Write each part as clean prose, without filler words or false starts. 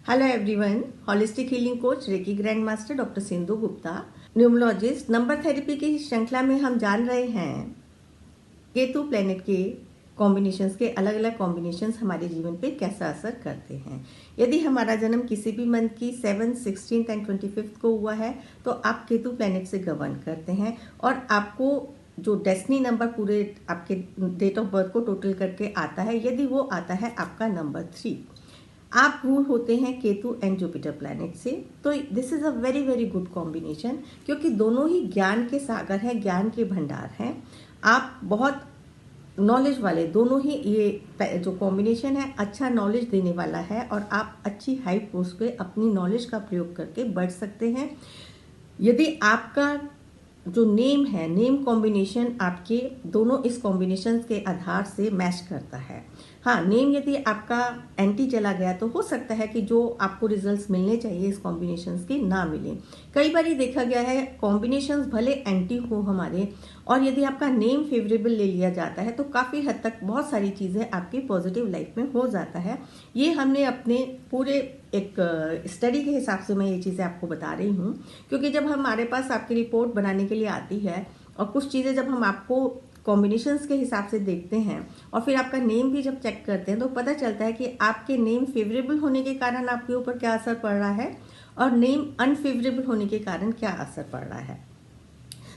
Hello everyone, holistic healing coach reiki grand master doctor Sindhu Gupta, numerologist. Number therapy की श्रृंखला में हम जान रहे हैं केतु प्लेनेट के कॉम्बिनेशंस के अलग अलग कॉम्बिनेशंस हमारे जीवन पे कैसा असर करते हैं। यदि हमारा जन्म किसी भी मंथ की 7, 16 एंड 25 को हुआ है तो आप केतु प्लेनेट से गवर्न करते हैं और आपको जो डेस्टिनी नंबर पूरे आपके डेट ऑफ बर्थ को टोटल करके आता है, यदि वो आता है आपका नंबर 3, आप रूल होते हैं केतु एंड जुपिटर प्लैनेट से। तो this is a very very good combination, क्योंकि दोनों ही ज्ञान के सागर हैं, ज्ञान के भंडार हैं। आप बहुत नॉलेज वाले, दोनों ही ये जो कॉम्बिनेशन है अच्छा नॉलेज देने वाला है और आप अच्छी हाई पोस्ट पे अपनी नॉलेज का प्रयोग करके बढ़ सकते हैं। यदि आपका जो नेम है, नेम कॉम्बिनेशन आपके दोनों इस कॉम्बिनेशन के आधार से मैच करता है। हाँ, नेम यदि आपका एंटी चला गया तो हो सकता है कि जो आपको रिजल्ट्स मिलने चाहिए इस कॉम्बिनेशंस के ना मिले। कई बार देखा गया है कॉम्बिनेशंस भले एंटी हो हमारे, और यदि आपका नेम फेवरेबल ले लिया जाता है तो काफ़ी हद तक बहुत सारी चीज़ें आपकी पॉजिटिव लाइफ में हो जाता है। ये हमने अपने पूरे एक स्टडी के हिसाब से मैं ये चीज़ें आपको बता रही हूँ, क्योंकि जब हमारे पास आपकी रिपोर्ट बनाने के लिए आती है और कुछ चीज़ें जब हम आपको कॉम्बिनेशंस के हिसाब से देखते हैं और फिर आपका नेम भी जब चेक करते हैं तो पता चलता है कि आपके नेम फेवरेबल होने के कारण आपके ऊपर क्या असर पड़ रहा है और नेम अनफेवरेबल होने के कारण क्या असर पड़ रहा है।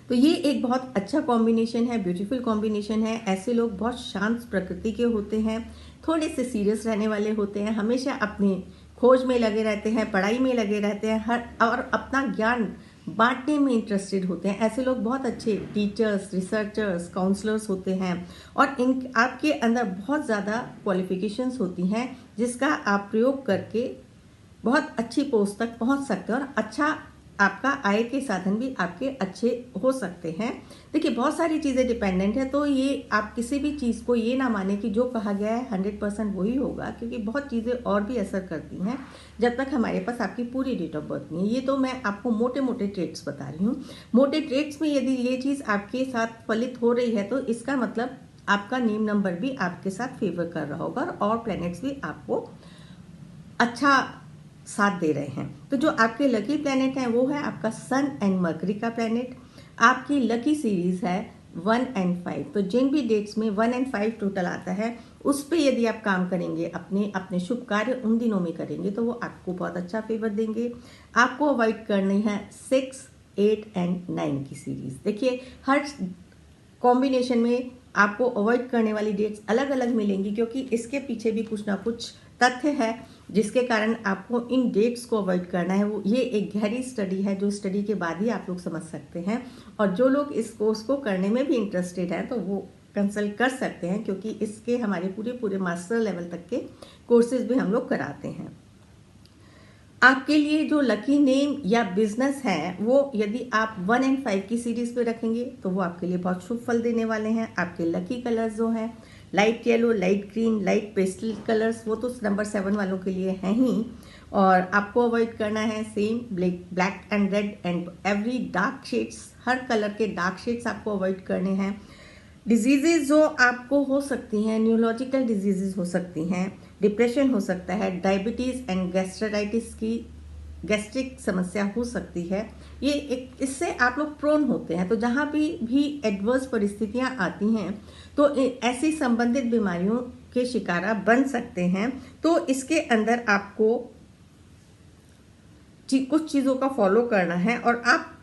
तो ये एक बहुत अच्छा कॉम्बिनेशन है, ब्यूटीफुल कॉम्बिनेशन है। ऐसे लोग बहुत शांत प्रकृति के होते हैं, थोड़े से सीरियस रहने वाले होते हैं, हमेशा अपनी खोज में लगे रहते हैं, पढ़ाई में लगे रहते हैं, और अपना ज्ञान बांटने में इंटरेस्टेड होते हैं। ऐसे लोग बहुत अच्छे टीचर्स, रिसर्चर्स, काउंसलर्स होते हैं और इन आपके अंदर बहुत ज़्यादा क्वालिफिकेशंस होती हैं जिसका आप प्रयोग करके बहुत अच्छी पोस्ट तक पहुंच सकते हैं और अच्छा आपका आय के साधन भी आपके अच्छे हो सकते हैं। देखिए, बहुत सारी चीज़ें डिपेंडेंट है, तो ये आप किसी भी चीज़ को ये ना माने कि जो कहा गया है 100% वही होगा, क्योंकि बहुत चीज़ें और भी असर करती हैं जब तक हमारे पास आपकी पूरी डेट ऑफ बर्थ नहीं है। ये तो मैं आपको मोटे मोटे ट्रेट्स बता रही हूँ। मोटे ट्रेट्स में यदि ये चीज़ आपके साथ फलित हो रही है तो इसका मतलब आपका नेम नंबर भी आपके साथ फेवर कर रहा होगा और प्लैनेट्स भी आपको अच्छा साथ दे रहे हैं। तो जो आपके लकी प्लैनेट हैं वो है आपका सन एंड मरकरी का प्लैनेट। आपकी लकी सीरीज है 1 एंड 5। तो जिन भी डेट्स में 1 एंड 5 टोटल आता है उस पे यदि आप काम करेंगे, अपने शुभ कार्य उन दिनों में करेंगे तो वो आपको बहुत अच्छा फेवर देंगे। आपको अवॉइड करनी है 6, 8 एंड 9 की सीरीज। देखिए, हर कॉम्बिनेशन में आपको अवॉइड करने वाली डेट्स अलग अलग मिलेंगी, क्योंकि इसके पीछे भी कुछ ना कुछ तथ्य है जिसके कारण आपको इन डेट्स को अवॉइड करना है। वो ये एक गहरी स्टडी है, जो स्टडी के बाद ही आप लोग समझ सकते हैं। और जो लोग इस कोर्स को करने में भी इंटरेस्टेड हैं तो वो कंसल्ट कर सकते हैं, क्योंकि इसके हमारे पूरे मास्टर लेवल तक के कोर्सेज भी हम लोग कराते हैं। आपके लिए जो लकी नेम या बिजनेस है वो यदि आप 1 एंड 5 की सीरीज पे रखेंगे तो वो आपके लिए बहुत शुभ फल देने वाले हैं। आपके लकी कलर्स जो हैं light yellow, light green, light pastel colours, वो तो नंबर 7 वालों के लिए हैं ही। और आपको अवॉइड करना है same black and red and every dark shades, her colour के डार्क शेड्स आपको अवॉइड करने हैं। डिजीजेज जो आपको हो सकती हैं, न्यूरोलॉजिकल डिजीजेज हो सकती हैं, डिप्रेशन हो सकता है, डायबिटीज़ एंड गैस्ट्राइटिस की गैस्ट्रिक समस्या हो सकती है। ये एक इससे आप लोग प्रोन होते हैं। तो जहाँ भी एडवर्स परिस्थितियाँ आती हैं तो ऐसी संबंधित बीमारियों के शिकार आप बन सकते हैं। तो इसके अंदर आपको कुछ चीज़ों का फॉलो करना है और आप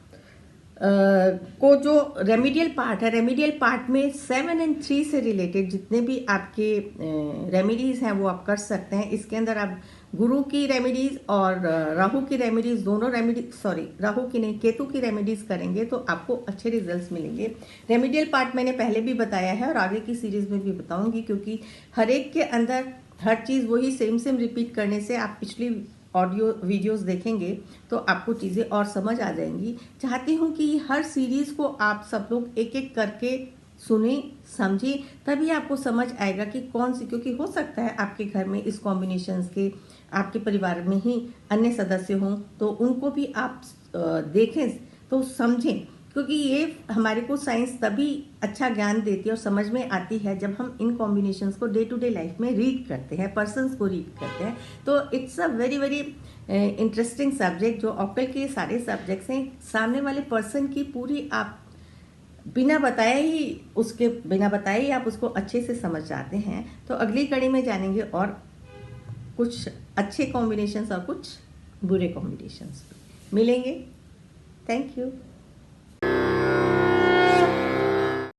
को जो रेमेडियल पार्ट है, रेमेडियल पार्ट में 7 एंड 3 से रिलेटेड जितने भी आपके रेमेडीज़ हैं वो आप कर सकते हैं। इसके अंदर आप गुरु की रेमेडीज़ और राहु की रेमेडीज़, दोनों रेमेडीज, सॉरी राहु की नहीं, केतु की रेमेडीज़ करेंगे तो आपको अच्छे रिजल्ट्स मिलेंगे। रेमेडियल पार्ट मैंने पहले भी बताया है और आगे की सीरीज़ में भी बताऊंगी, क्योंकि हर एक के अंदर हर चीज़ वही सेम रिपीट करने से आप पिछली ऑडियो वीडियोस देखेंगे तो आपको चीज़ें और समझ आ जाएंगी। चाहती हूँ कि हर सीरीज़ को आप सब लोग एक एक करके सुने, समझे, तभी आपको समझ आएगा कि कौन सी, क्योंकि हो सकता है आपके घर में इस कॉम्बिनेशंस के आपके परिवार में ही अन्य सदस्य हों तो उनको भी आप देखें तो समझें। क्योंकि ये हमारे को साइंस तभी अच्छा ज्ञान देती है और समझ में आती है जब हम इन कॉम्बिनेशंस को डे टू डे लाइफ में रीड करते हैं, पर्सन्स को रीड करते हैं। तो it's a very very interesting subject. जो ऑक्कल के सारे सब्जेक्ट्स हैं, सामने वाले पर्सन की पूरी आप बिना बताए ही आप उसको अच्छे से समझ जाते हैं। तो अगली कड़ी में जानेंगे और कुछ अच्छे कॉम्बिनेशंस और कुछ बुरे कॉम्बिनेशंस मिलेंगे। Thank you.